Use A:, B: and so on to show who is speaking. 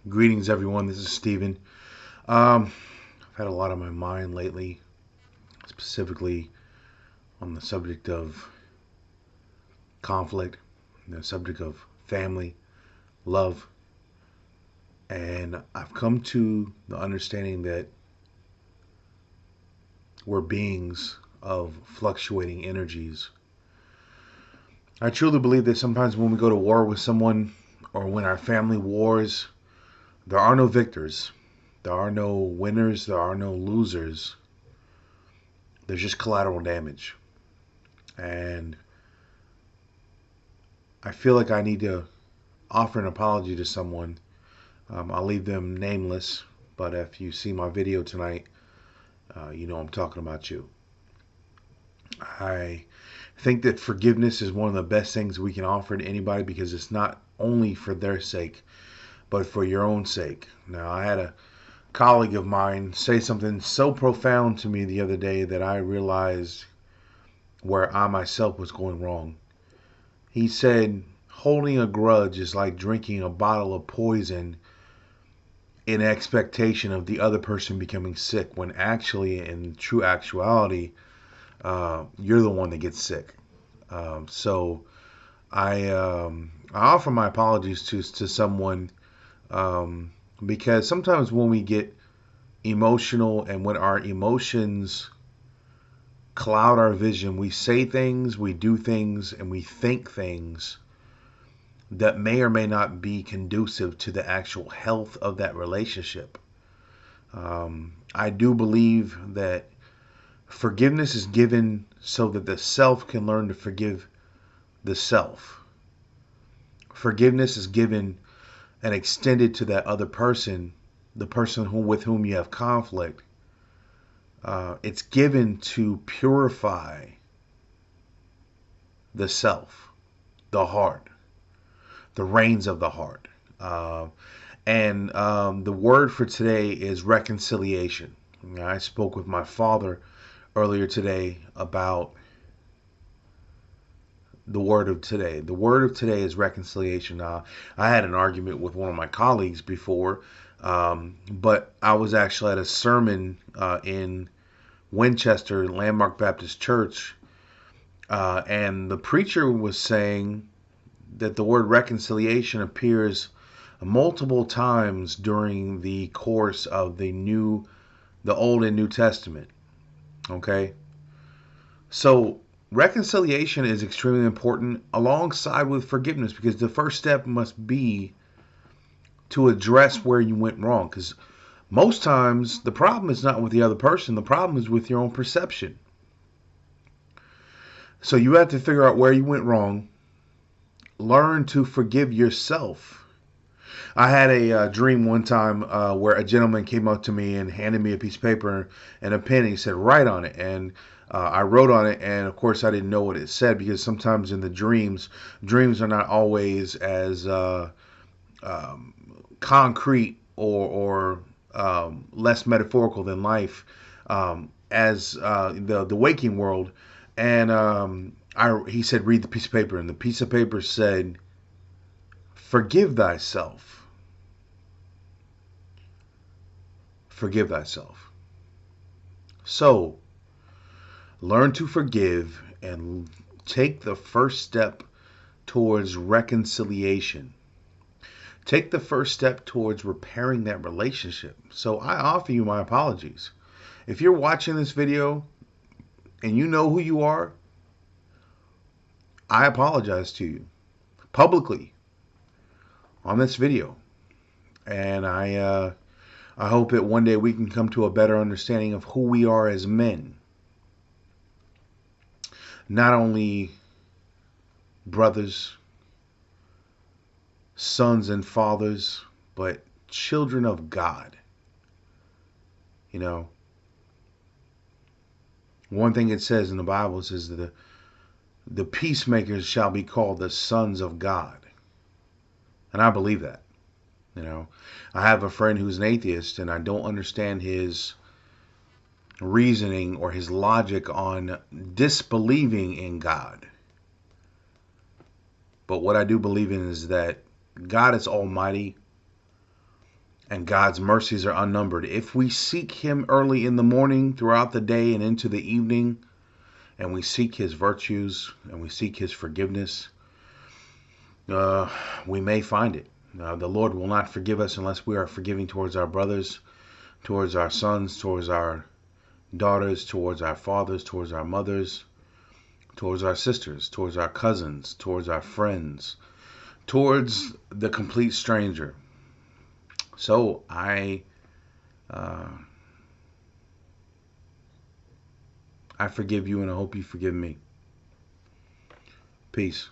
A: Greetings, everyone. This is Steven. I've had a lot on my mind lately, specifically on the subject of conflict, the subject of family, love, and I've come to the understanding that we're beings of fluctuating energies. I truly believe that sometimes when we go to war with someone or when our family wars, there are no victors, there are no winners, there are no losers. There's just collateral damage. And I feel like I need to offer an apology to someone. I'll leave them nameless, but if you see my video tonight, you know I'm talking about you. I think that forgiveness is one of the best things we can offer to anybody because it's not only for their sake, but for your own sake. Now, I had a colleague of mine say something so profound to me the other day that I realized where I myself was going wrong. He said, holding a grudge is like drinking a bottle of poison in expectation of the other person becoming sick, when actually, in true actuality, you're the one that gets sick. So I offer my apologies to someone, because sometimes when we get emotional and when our emotions cloud our vision, we say things, we do things, and we think things that may or may not be conducive to the actual health of that relationship. I do believe that forgiveness is given so that the self can learn to forgive the self. Forgiveness is given and extended to that other person, the person with whom you have conflict. It's given to purify the self, the heart, the reins of the heart. And the word for today is reconciliation. I spoke with my father earlier today about the word of today. The word of today is reconciliation. I had an argument with one of my colleagues before, but I was actually at a sermon in Winchester Landmark Baptist Church, and the preacher was saying that the word reconciliation appears multiple times during the course of the Old and New Testament. Okay, so reconciliation is extremely important alongside with forgiveness, because the first step must be to address where you went wrong. Because most times the problem is not with the other person, the problem is with your own perception. So you have to figure out where you went wrong, learn to forgive yourself. I had a dream one time where a gentleman came up to me and handed me a piece of paper and a pen. He said, write on it. And I wrote on it, and of course I didn't know what it said, because sometimes in the dreams are not always as concrete or less metaphorical than life, as the waking world. And he said, read the piece of paper, and the piece of paper said, forgive thyself. Forgive thyself. So, learn to forgive and take the first step towards reconciliation. Take the first step towards repairing that relationship. So I offer you my apologies. If you're watching this video and you know who you are, I apologize to you publicly on this video. And I hope that one day we can come to a better understanding of who we are as men. Not only brothers, sons and fathers, but children of God. You know, one thing it says in the Bible says that the peacemakers shall be called the sons of God. And I believe that. You know, I have a friend who's an atheist, and I don't understand his reasoning or his logic on disbelieving in God. But what I do believe in is that God is almighty. And God's mercies are unnumbered. If we seek Him early in the morning, throughout the day, and into the evening, and we seek His virtues, and we seek His forgiveness, we may find it. The Lord will not forgive us unless we are forgiving towards our brothers, towards our sons, towards our daughters, towards our fathers, towards our mothers, towards our sisters, towards our cousins, towards our friends, towards the complete stranger. So I forgive you, and I hope you forgive me. Peace.